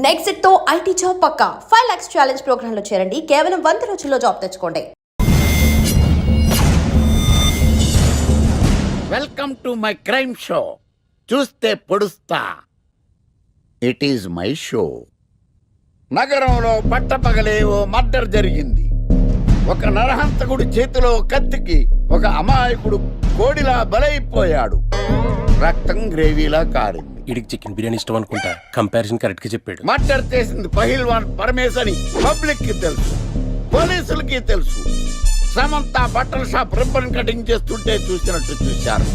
Next తో IT job పక్కా 5 lakhs challenge programme లో చేరండి. కేవలం 100 రోజుల్లో జాబ్ తెచ్చుకోండి. Welcome to my crime show. చూస్తే పొడుస్తా. It is my show. నగరంలో పట్టపగలే ఓ మర్డర్ జరిగింది. ఒక నరహంతకుడి చేతిలో కత్తికి ఒక అమాయకుడు కోడిలా బలైపోయాడు. రక్తం గ్రేవీలా కారింది. ఇడికి చికెన్ బిర్యానీ ఇష్టం అనుకుంటా. కంపారిజన్ కరెక్ట్ గా చెప్పాడు. మర్డర్ చేసింది పహిల్వాన్ పరమేశ్ అని పబ్లిక్ కి తెలుసు, పోలీసులకి తెలుసు. సమంత బట్టల షాప్ రిబ్బన్ కటింగ్ చేస్తుంటే చూసినట్టు చూశారు.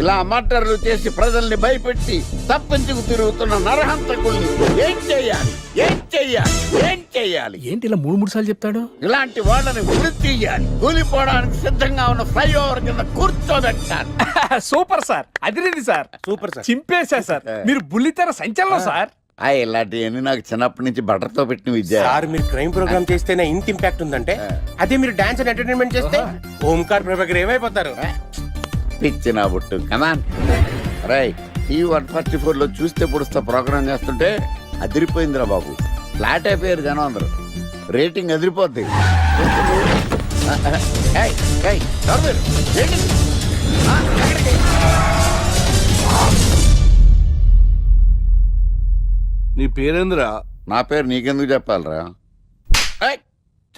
ఇలా మర్డర్లు చేసి ప్రజల్ని భయపెట్టి తప్పించుకు తిరుగుతున్న నరహంతకుల్ని ఏం చెయ్యాలి, ఏం చెయ్యాలి, ఏం చెయ్యాలి? ఏంటి ఇలా మూడు సార్లు చెప్తాడు? ఇలాంటి వాళ్ళని ఉరి తీయాలి. కూలిపోవడానికి సిద్ధంగా ఉన్న ఫ్లైఓవర్ కింద కూర్చోబెట్టాలి. సూపర్ సార్, అదిరింది సార్, సూపర్ సార్, చింపేశా సార్. మీరు బుల్లితెర సంచలనం సార్. ఇలాంటివన్నీ నాకు చిన్నప్పటి నుంచి బట్టర్తో పెట్టిన విద్య. సార్ మీరు క్రైమ్ ప్రోగ్రామ్ చేస్తేనే ఇంత ఇంపాక్ట్ ఉందంటే, అదే మీరు డాన్స్ అండ్ ఎంటర్టైన్మెంట్ చేస్తే ఓంకార్ ప్రభాకర్ ఏమైపోతారు? పిచ్చి నా బుట్టు కమాన్. రైట్, టీవీ 144 లో చూస్తే పొడుస్తా ప్రోగ్రామ్ చేస్తుంటే అదిరిపోయిందిరా బాబు. ఫ్లాట్ అయిపోయారు జనం అందరు. రేటింగ్ అదిరిపోద్ది. నీ పేరేంద్రా? నా పేరు నీకెందుకు చెప్పాలరా?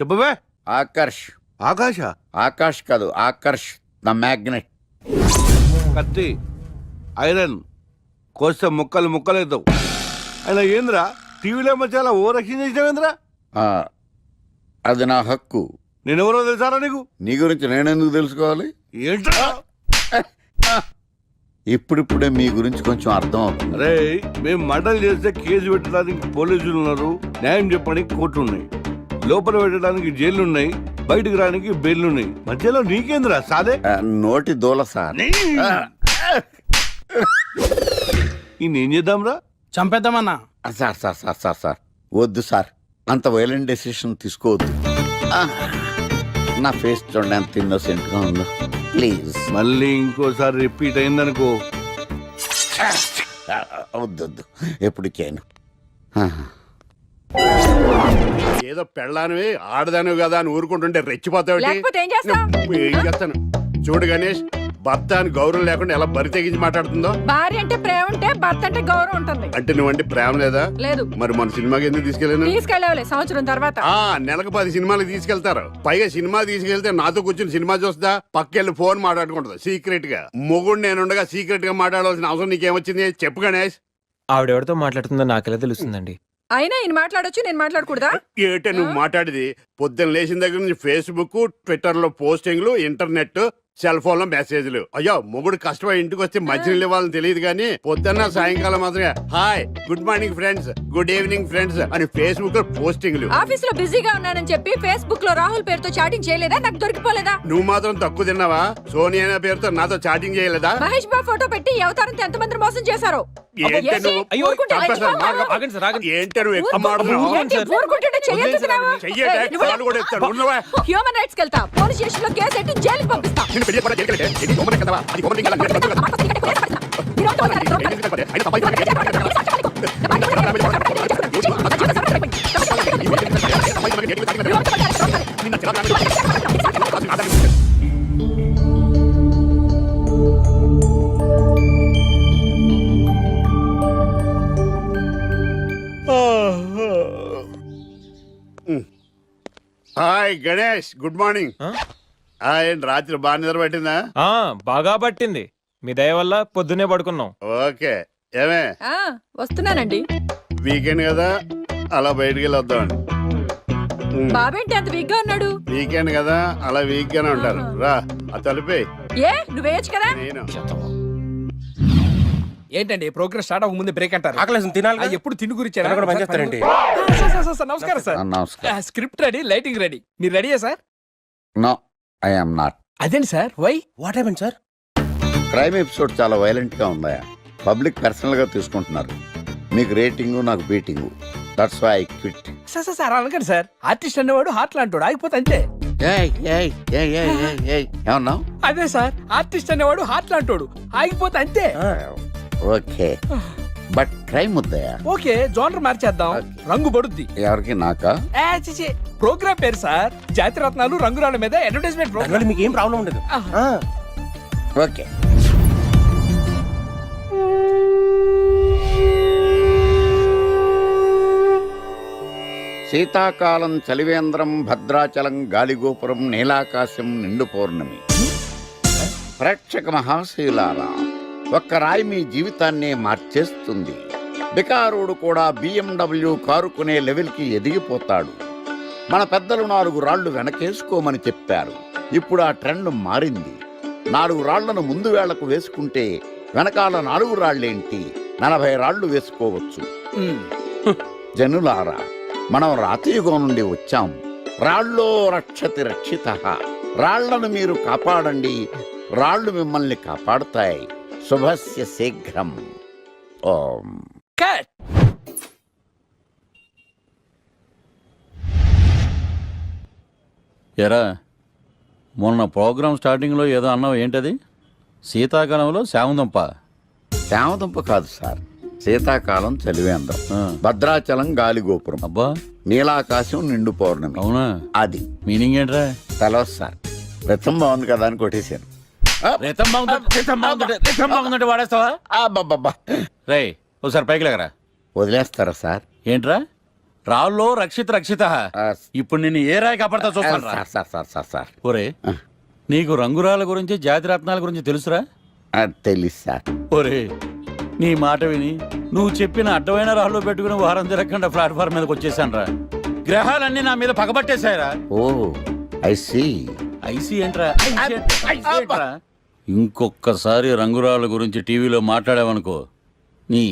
చెప్పవే. ఆకర్ష్. ఆకాశ? ఆకాష్ కాదు, ఆకర్ష్ ద మ్యాగ్నెట్. కత్తి, ఐరన్ కోస్తే ముక్కలు ముక్కలవుతావు. అయినా ఏంద్రా టీవీలో మధ్య ఓ రక్షణ చేసినావేంద్రా? అది నా హక్కు. నేనెవరో తెలుసారా నీకు? నీ గురించి నేనెందుకు తెలుసుకోవాలి? ఏంట్రా? ఇప్పుడిప్పుడే మీ గురించి కొంచెం అర్థం అవుతుంది. అరే, మేము మర్డర్ చేస్తే కేసు పెట్టడానికి పోలీసులు ఉన్నారు, న్యాయం చెప్పడానికి కోర్టులు ఉన్నాయి, లోపల పెట్టడానికి జైలు ఉన్నాయి, బయటకు రానికి బెయిల్ ఉన్నాయి. మధ్యలో నీకేంద్రా సాదే? నోటి దూల సార్. ఏం చేద్దాంరా? చంపేద్దామన్నా. Sir sir sir sir sir వద్దు సార్, అంత వైలెంట్ డెసిషన్ తీసుకోవద్దు. నా ఫేస్ చూడండి ఎంత ఇన్నోసెంట్ గా ఉందో. ప్లీజ్ మళ్ళీ ఇంకోసారి రిపీట్ అయిందనుకో. వద్దొద్దు, ఎప్పుడు చేయను. ఏదో పెళ్ళానివి ఆడదానివి కదా అని ఊరుకుంటుంటే రెచ్చిపోతావు. ఏం చేస్తాను చూడు గణేష్, భర్త అని గౌరవం లేకుండా ఎలా బరి తెగించి మాట్లాడుతుందో. భార్య అంటే ప్రేమ ఉంటే భర్త అంటే గౌరవం ఉంటుంది. అంటే నువ్వంటే ప్రేమ లేదా? లేదు. మరి మన సినిమాకి ఎందుకు తీసుకెళ్ళాను? తీసుకెళ్ళవలే సంవత్సరం తర్వాత. నెలకు 10 సినిమాలకు తీసుకెళ్తారు. పైగా సినిమా తీసుకెళ్తే నాతో కూర్చుని సినిమా చూస్తా, పక్కెళ్ళి ఫోన్ మాట్లాడుకుంటుంది సీక్రెట్ గా. మొగుడు నేనుండగా సీక్రెట్ గా మాట్లాడాల్సిన అవసరం నీకేమొచ్చింది చెప్పు గణేష్. ఆవిడెవరితో మాట్లాడుతుందో నాకెలా తెలుస్తుందండి? అయినా ఈయన మాట్లాడొచ్చు, నేను మాట్లాడకూడదా? ఏటే నువ్వు మాట్లాడేది? పొద్దున్న లేచిన దగ్గర నుంచి ఫేస్బుక్, ట్విట్టర్ లో పోస్టింగ్లు, ఇంటర్నెట్, సెల్ ఫోన్ లో మెసేజ్లు. అయ్యో, మొగుడు కష్టమై ఇంటికి వస్తే మధ్యలో ఇవ్వాలని తెలియదు కానీ పొద్దున్న సాయంకాలం మాత్రమే hi, good morning friends, good evening friends అని ఫేస్బుక్ లో పోస్టింగ్లు. ఆఫీస్ లో బిజీగా ఉన్నానని చెప్పి ఫేస్బుక్ లో రాహుల్ పేరుతో చాటింగ్ చేయలేదా? నాకు దొరికిపోలేదా? నువ్వు మాత్రం తక్కువ తిన్నావా? సోనియా అనే పేరుతో నాతో చాటింగ్ చేయలేదా? మహేష్ బాబు ఫోటో పెట్టి ఈ అవతారంతో ఎంతమంది మోసం చేశారు. ఏంటే నువ్వు ఎక్కువ మాట్లాడుతున్నావు? హ్యూమన్ రైట్స్ కెళ్తా, పోలీస్ స్టేషన్ లో కేసు పెట్టి జైలుకి పంపిస్తా. Hi Ganesh, good morning. రాత్రి బాగా నిద్ర పట్టిందా? బాగా పట్టింది. మీ దయ వల్ల పొద్దునే పడుకున్నాం. ఓకే, ఏమే వస్తున్నానండి. వీకెండ్ కదా, అలా బయటికి వెళ్ళి వద్దామండి. బాబేంటి అంత వీక్ గా ఉన్నాడు? వీకెండ్ కదా, అలా వీక్ గానే ఉంటారు. రా, ఆ తలిపే. ఏ నువ్వేయచ్చు కదా? నేను ఏంటండి ప్రోగ్రెస్ స్టార్ట్ అవ్వక ముందు బ్రేక్ అంటారు? ఆకలేసం తినాలి. ఎప్పుడు తిండి గురించి పనిచేస్తారండి. నమస్కారం సార్. నమస్కారం. Script ready, lighting ready. మీరు రెడీయా sir? No, I am not. అదేంటి sir, why? What happened sir? Crime episode చాలా వైలెంట్ గా ఉందా? పబ్లిక్ పర్సనల్ గా తీసుకుంటున్నారు. మీకు రేటింగ్, నాకు beating. That's why I quit. Sir అనకండి సార్. ఆర్టిస్ట్ అనేవాడు హార్ట్ లాంటోడు, ఆగిపోతే అంతే. ఏమన్నావు? అదే సార్, ఆర్టిస్ట్ అనేవాడు హార్ట్ లాంటోడు, ఆగిపోతే అంతే. ఓకే, బట్ క్రైమ్ ముద్దయ్య. ఓకే జోనర్ మార్చేద్దాం, రంగు పడుద్ది. ఎవరికి నాకా? చిచి ప్రోగ్రామ్ పేరు సార్ జాతి రత్నాలు రంగురాళ్ళ మీద అడ్వర్టైజ్మెంట్ దానివల్ల ప్రోగ్రామ్. మీకు ఏం ప్రాబ్లం ఉండదు. ఓకే. శీతాకాలం చలివేంద్రం భద్రాచలం గాలిగోపురం నీలాకాశం నిండు పౌర్ణమి. ప్రేక్షక మహాశయులారా, ఒక్క రాయి మీ జీవితాన్నే మార్చేస్తుంది. బికారుడు కూడా BMW కారు కొనే లెవెల్కి ఎదిగిపోతాడు. మన పెద్దలు 4 రాళ్లు వెనకేసుకోమని చెప్పారు. ఇప్పుడు ఆ ట్రెండ్ మారింది. 4 రాళ్లను ముందు వేళ్లకు వేసుకుంటే వెనకాల 4 రాళ్లేంటి 40 రాళ్లు వేసుకోవచ్చు. జనులారా, మనం రాతియుగం నుండి వచ్చాం. రాళ్ళో రక్షతి రక్షిత. రాళ్లను మీరు కాపాడండి, రాళ్లు మిమ్మల్ని కాపాడుతాయి. శుభస్య శీఘ్రం. ఓం. కట్. ఎరా మొన్న ప్రోగ్రామ్ స్టార్టింగ్లో ఏదో అన్నావు, ఏంటది? శీతాకాలంలో శామందంప. శామదుంప కాదు సార్, శీతాకాలం చలివేంద్రం భద్రాచలం గాలిగోపురం అబ్బా, నీలాకాశం నిండు పౌర్ణమి. అవునా? అది మీనింగ్ ఏంట్రా? తెలవదు సార్. రతం బాగుంది కదా అని కొట్టేశాను. రితం బాగుందంటే వాడేస్తావా? అబ్బబ్బబ్బా. రేయ్ ఒకసారి పైకి లేకరా. వదిలేస్తారా సార్? ఏంట్రా రాళ్ళో రక్షిత. ఆ, ఇప్పుడు నిన్ను ఏ రాయి కాపాడతా చూస్తాను రా. Sir sir sir sir sir ఒరే, నీకు రంగురాళ్ళ గురించి జాతి రత్నాల గురించి తెలుసురా? తెలీదు సార్. ఒరే, నీ మాట విని నువ్వు చెప్పిన అడ్డమైన రాళ్ళు పెట్టుకుని వారం తిరగకుండా ప్లాట్ఫామ్ మీదకి వచ్చేసాను రా. గ్రహాలన్నీ నా మీద పగబట్టేశాయరా. ఓ ఐ సీ. ఐసీ ఏంట్రా? ఇంకొక్కసారి రంగురాళ్ళ గురించి టీవీలో మాట్లాడావనుకో నీ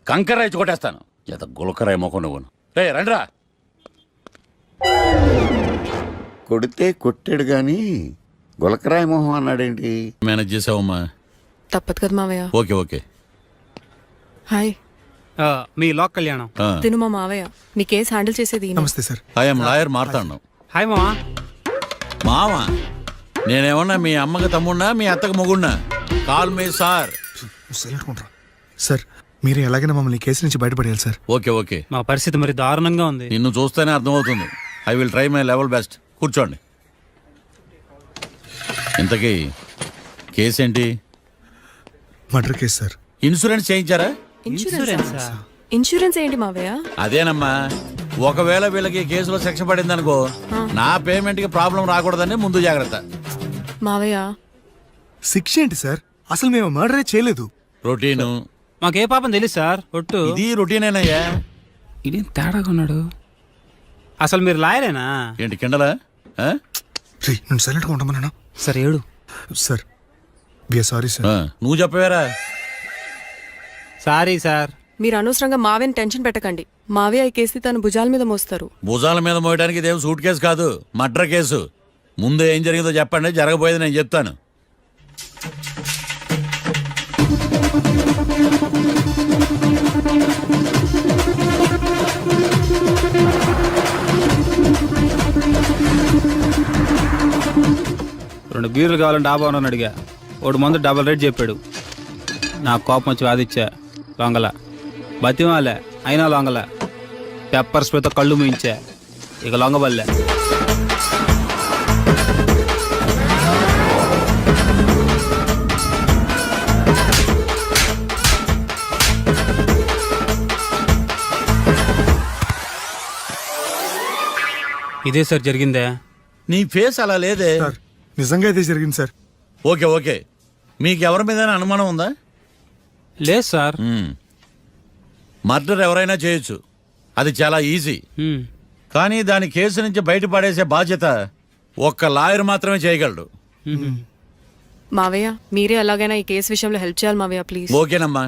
కంకర రైచి కొట్టేస్తాను. జత గులకరాయి మొక్క నువ్వును. రే రండిరా. కొడితే కొట్టాడు గాని గులకరాయి మొహం అన్నాడేంటి? మేనేజ్ చేసావమ్మా? తప్పదు కదా మావయ్య. ఓకే. హాయ్, మీ లోక్ కళ్యాణం. తిను మా మావయ్య. నీ కేసు హ్యాండిల్ చేసేది ఈయన. నమస్తే సార్. ఐఎమ్ లాయర్ మాట్లాడు. హాయ్ మామా. మావా, నేనేమన్నా మీ అమ్మకి తమ్ముడినా మీ అత్తకు మొగుడినా? కాల్ మీ సార్. సార్ మీరు ఎలాగైనా మమ్మల్ని కేసు నుంచి బయటపడేయాలి సార్. ఓకే. మా పరిస్థితి మరి దారుణంగా ఉంది. నిన్ను చూస్తేనే అర్థమవుతుంది. I will try my level best. కూర్చోండి. ఇంతకీ కేసేంటి? Murder case sir. ఇన్సూరెన్స్ చేయించారా? ఇన్సూరెన్స్ ఏంటి మావయ్య? అదేనమ్మా, ఒకవేళ వీళ్ళకి కేసులో శిక్ష పడిందనుకో నా పేమెంట్ కి ప్రాబ్లం రాకూడదని ముందు జాగ్రత్త. మావయ్య శిక్ష ఏంటి సార్? అసలు మేము మర్డరే చేయలేదు. రొటీను. మాకే పాపం తెలుసు సార్. ఒట్టు ఇది రొటీనేనయ్యా. ఇదేం తేడాగా ఉన్నాడు. అసలు మీరు లాయరేనా? ఏంటి కిండలా? రే నేను సైలెంట్గా ఉంటామన్నా. సరే ఏడు. Sir we are sorry sir. నువ్వు చెప్పవేరా? Sorry sir. మీరు అనవసరంగా మావయ్యని టెన్షన్ పెట్టకండి. మావయ్య ఈ కేసు తన భుజాల మీద మోస్తారు. భుజాల మీద మోయడానికి ఇదేం సూట్ కేసు కాదు, మర్డర్ కేసు. ముందు ఏం జరిగిందో చెప్పండి, జరగబోయేది నేను చెప్తాను. రెండు బీర్లు కావాలని డాబా అని అడిగా. ఒకటి మందు డబల్ రేట్ చెప్పాడు. నాకు కోపం వచ్చి వాదిచ్చా. లొంగల బతిమాలే, అయినా లొంగల. పెప్పర్ స్ప్రేతో కళ్ళు మూయించా. ఇక లొంగబల్లే. ఇదే సార్ జరిగిందే. నీ ఫేస్ అలా లేదే. సార్ నిజంగా ఇదే జరిగింది సార్. ఓకే. మీకు ఎవరి మీద అనుమానం ఉందా? లేదు సార్. మర్డర్ ఎవరైనా చేయొచ్చు, అది చాలా ఈజీ. కానీ దాని కేసు నుంచి బయటపడేసే బాధ్యత ఒక్క లాయర్ మాత్రమే చేయగలడు. మావయ్య మీరే ఎలాగైనా ఈ కేసు విషయంలో హెల్ప్ చేయాలి మావయ్య ప్లీజ్. ఓకేనమ్మా.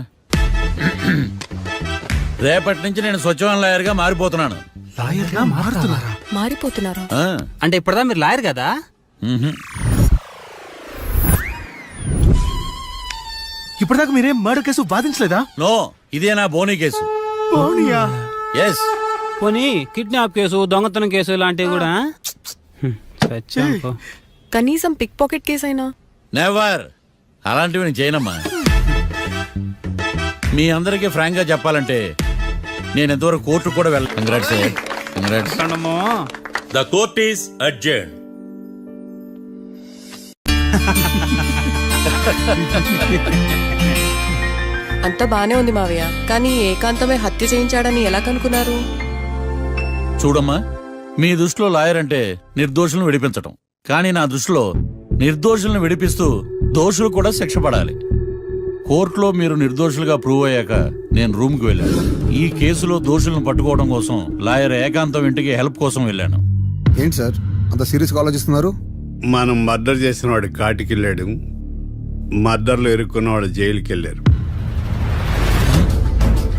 రేపటి నుంచి నేను స్వచ్ఛమైన లాయర్గా మారిపోతున్నాను. లాయర్గా మారుతున్నారా? మారిపోతున్నారా? ఆ, అంటే ఇప్పుడుదా మీరు లాయర్ కదా? మ్హూ. ఇప్పటిదాకా మీరేం మర్డర్ కేసు వాదించలేదా? నో, ఇదే నా బోనీ కేసు. పోనీయా? ఎస్. పోనీ కిడ్నాప్ కేసు, దొంగతనం కేసు ఇలాంటివి కూడా. సత్యం పో. కనీసం పిక్ పాకెట్ కేసు అయినా. నెవర్. అలాంటివి నేను చేయనమ్మా. మీ అందరికీ ఫ్రాంక్ గా చెప్పాలంటే నేను ఎంతవరకు కోర్టు కూడా వెళ్ళ congrats congrats. The court is adjourn. అంతా బానే ఉంది మావయ్య, కానీ ఏకాంతమే హత్య చేయించాడని ఎలా కనుక్కున్నారు? చూడమ్మా, మీ దృష్టిలో లాయర్ అంటే నిర్దోషులను విడిపించటం, కానీ నా దృష్టిలో నిర్దోషులను విడిపిస్తూ దోషులు కూడా శిక్ష పడాలి. కోర్టులో మీరు నిర్దోషులుగా ప్రూవ్ అయ్యాక నేను రూమ్కి వెళ్ళాను. ఈ కేసులో దోషులను పట్టుకోవడం కోసం లాయర్ ఏకాంతం ఇంటికి హెల్ప్ కోసం వెళ్ళాను. ఏంటి సార్ అంత సీరియస్గా ఆలోచిస్తున్నారు? మనం మర్డర్ చేసిన వాడు కాటికి వెళ్ళాడు, మర్డర్లో ఇరుక్కున్న వాడు జైలుకి వెళ్ళారు.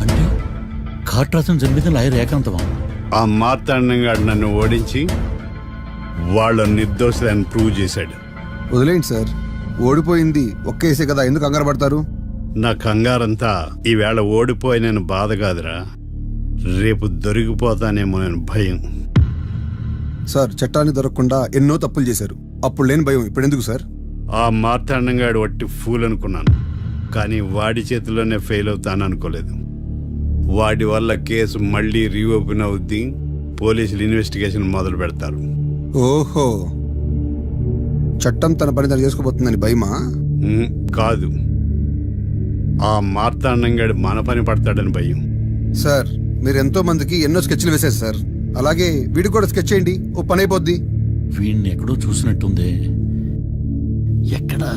అంటే కాట్రాజన్ చంపితే లాయర్ ఏకాంతమా? ఆ మార్తాండంగా నన్ను ఓడించి వాళ్ళ నిర్దోషులని ప్రూవ్ చేశాడు. వదిలేండి సార్, ఓడిపోయింది ఒక్కేసే కదా, ఎందుకు కంగారు పడతారు? నా కంగారంతా ఈవేళ ఓడిపోయిన బాధ కాదురా, రేపు దొరికిపోతానేమో నేను భయం. సార్ చట్టాన్ని దొరకకుండా ఎన్నో తప్పులు చేశారు, అప్పుడు లేని భయం ఇప్పుడు ఎందుకు సార్? ఆ మార్తాండంగాడు వట్టి ఫూల్ అనుకున్నాను, కానీ వాడి చేతిలోనే ఫెయిల్ అవుతాను అనుకోలేదు. వాడి వల్ల కేసు మళ్ళీ రీఓపెన్ అవుద్ది, పోలీసులు ఇన్వెస్టిగేషన్ మొదలు పెడతారు. ఓహో, చట్టం తన పని తను చేసుకోబోతుందని భయమా? కాదు, ఆ మార్తాండంగాడు మన పని పడతాడని భయం. సార్ మీరు ఎంతో మందికి ఎన్నో స్కెచ్లు వేశారు సార్, అలాగే వీడికి కూడా స్కెచ్ చేయండి, ఓ పని అయిపోద్ది. వీడిని ఎక్కడో చూసినట్టుంది. ఎక్కడా?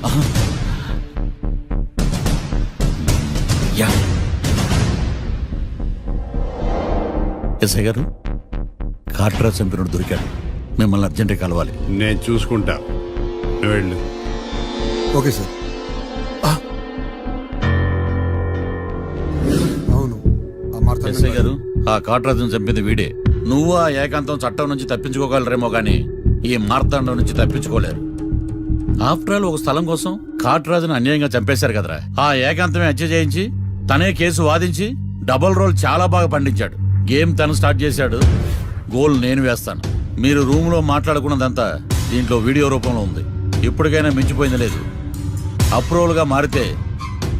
ఆహా. యా. ఎస్ఐ గారు, కాట్రా చంపినోడు దొరికాడు, మిమ్మల్ని అర్జెంటుగా కలవాలి. నేను చూసుకుంటా, నువ్వు వెళ్ళు. Okay sir. అవును, ఆ మార్తా ఎస్ఐ గారు, ఆ కాట్రాజును చంపింది వీడే. నువ్వు ఆ ఏకాంతం చట్టం నుంచి తప్పించుకోగలరేమో గానీ ఈ మార్తాండం నుంచి తప్పించుకోలేరు. ఆఫ్టర్ ఆల్ ఒక స్థలం కోసం కాట్రాజును అన్యాయంగా చంపేశారు కదరా. ఆ ఏకాంతమే హత్య చేయించి తనే కేసు వాదించి డబుల్ రోల్ చాలా బాగా పండించాడు. గేమ్ తను స్టార్ట్ చేశాడు, గోల్ నేను వేస్తాను. మీరు రూమ్లో మాట్లాడుకున్నదంతా దీంట్లో వీడియో రూపంలో ఉంది. ఇప్పటికైనా మించిపోయింది లేదు. అప్రూవల్గా మారితే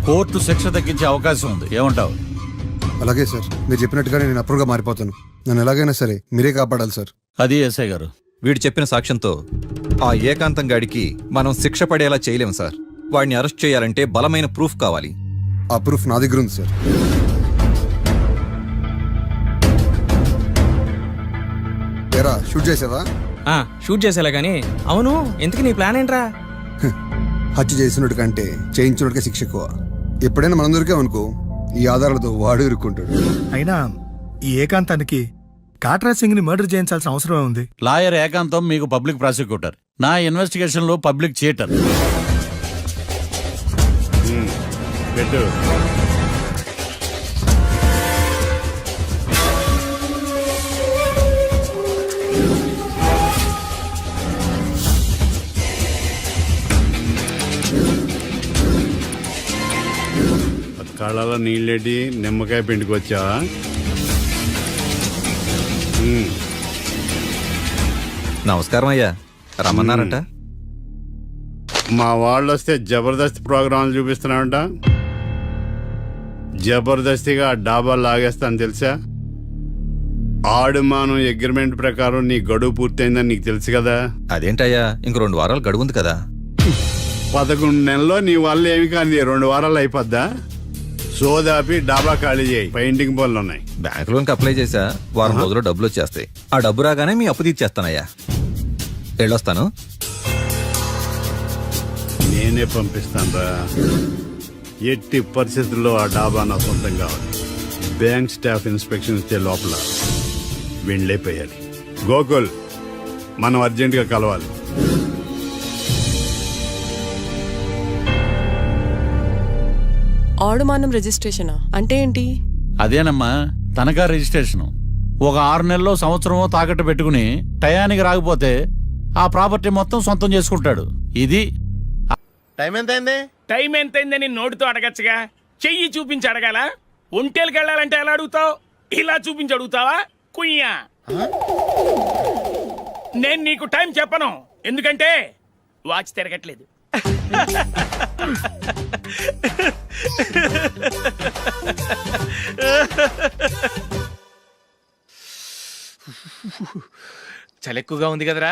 కోర్టు శిక్ష తగ్గించే అవకాశం ఉంది. ఏమంటావు? అలాగే సార్, మీరు చెప్పినట్టుగానే నేను అప్రూవ్గా మారిపోతాను. నన్ను ఎలాగైనా సరే మీరే కాపాడాలి సార్. అది ఎస్ఐ గారు. వీడు చెప్పిన సాక్ష్యంతో ఆ ఏకాంతం గాడికి మనం శిక్ష పడేలా చేయలేం సార్. వాడిని అరెస్ట్ చేయాలంటే బలమైన ప్రూఫ్ కావాలి. ఆ ప్రూఫ్ నా దగ్గర ఉంది సార్. ఏరా, షూట్ చేసావా? షూట్ చేసేలా గానీ, అవును ఎందుకు నీ ప్లాన్ ఏంట్రా? హత్య చేసినోడి కంటే చేయించినోడికే శిక్ష ఎక్కువ. ఎప్పుడైనా మనం దొరికామనుకో, ఈ ఆధారాలతో వాడు ఇరుక్కుంటాడు. అయినా ఈ ఏకాంతానికి కాట్రాజ్ సింగ్ ని మర్డర్ చేయించాల్సిన అవసరం ఉంది. లాయర్ ఏకాంతం మీకు పబ్లిక్ ప్రాసిక్యూటర్, నా ఇన్వెస్టిగేషన్ లో పబ్లిక్ చీటర్. పెట్టు. కళ్ళలో నీళ్ళేటి నిమ్మకాయ పిండుకొచ్చావా? నమస్కారం అయ్యా, రమ్మన్నారంట. మా వాళ్ళు వస్తే జబర్దస్త్ ప్రోగ్రాంలు చూపిస్తున్నావంట. జబర్దస్తిగా ఆ డాబా లాగేస్తాను తెలుసా? ఆడుమానం అగ్రిమెంట్ ప్రకారం నీ గడువు పూర్తయిందని నీకు తెలుసు కదా. అదేంటయ్యా, ఇంక 2 వారాలు గడువుంది కదా. 11 నెలల్లో నీ వల్ల ఏమి కానీ 2 వారాలు అయిపోద్దా? సోదాపి డాబా ఖాళీ చేయి, పెయింటింగ్ పనులు ఉన్నాయి. బ్యాంక్ లోన్కి అప్లై చేశా, వారం రోజుల్లో డబ్బులు వచ్చేస్తాయి. ఆ డబ్బు రాగానే మీ అప్పు తీర్చేస్తానయ్యా. వెళ్ళొస్తాను. నేనే పంపిస్తాను రా. ఎట్టి పరిస్థితుల్లో ఆ డాబా నా సొంతం కావాలి. బ్యాంక్ స్టాఫ్ ఇన్స్పెక్షన్ ఇచ్చే లోపల వెళ్ళైపోయాలి. గోకుల్, మనం అర్జెంటుగా కలవాలి. ఆడుమానం రిజిస్ట్రేషనా అంటే ఏంటి? అదేనమ్మా, తనఖా రిజిస్ట్రేషన్. ఒక 6 నెలల్లో సంవత్సరమో తాకట్టు పెట్టుకుని టయానికి రాకపోతే ఆ ప్రాపర్టీ మొత్తం సొంతం చేసుకుంటాడు. ఇది టైం ఎంతైంది? టైం ఎంతైందని నోటితో అడగచ్చుగా, చెయ్యి చూపించి అడగాల? ఒంటేలకు వెళ్ళాలంటే ఎలా అడుగుతావు? ఇలా చూపించి అడుగుతావా? కుయ్యా, నేను నీకు టైం చెప్పను. ఎందుకంటే వాచ్ తిరగట్లేదు. చలి ఎక్కువగా ఉంది కదరా?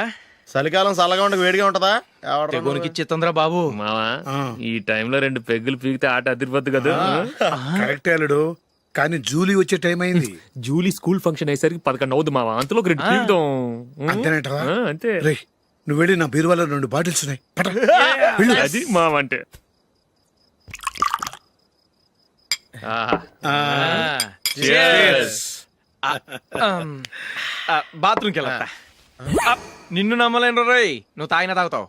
చలికాలం చల్లగా ఉండక వేడిగా ఉంటదా? తెగోనికి ఇచ్చేస్తుందిరా బాబు. మావా ఈ టైంలో 2 పెగ్గులు పీకితే ఆట అదిరిపోద్దు కదా. కరెక్ట్ అల్లుడు, కానీ జూలీ వచ్చే టైం అయింది. జూలీ స్కూల్ ఫంక్షన్ అయ్యేసరికి 11 అవుద్ది మావా. అంతలో 2 పీకుతాం. అంతేనేటవా? అంతే. రేయ్, నువ్వు వెళ్ళి నా బీరువాలో 2 బాటిల్స్ ఉన్నాయి. పట. వెళ్ళు. అది మావా అంటే. బాత్రూమ్కి వెళ్ళా. నిన్ను నమ్మలేను రోయ్, నువ్వు తాగినా తాగుతావు.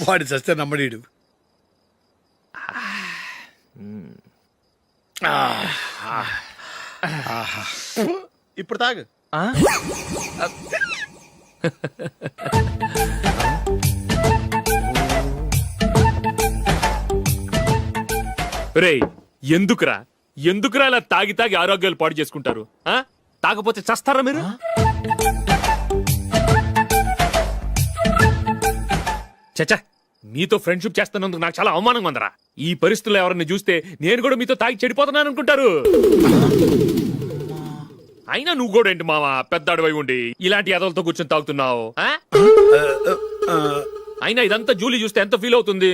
వాడి చస్తే నమ్మడీడు. ఇప్పుడు తాగు. రేయ్, ఎందుకురా ఇలా తాగి తాగి ఆరోగ్యాలు పాడు చేసుకుంటారు? తాగపోతే చస్తారా మీరు? చచ్చా, మీతో ఫ్రెండ్షిప్ చేస్తున్నందుకు నాకు చాలా అవమానంగా ఉందరా. ఈ పరిస్థితుల్లో ఎవరిని చూస్తే నేను కూడా మీతో తాగి చెడిపోతున్నాను అనుకుంటారు. అయినా నువ్వు కూడా ఏంటి మావా, పెద్ద అడవై ఉండి ఇలాంటి ఎదలతో కూర్చొని తాగుతున్నావు? అయినా ఇదంతా జూలీ చూస్తే ఎంత ఫీల్ అవుతుంది?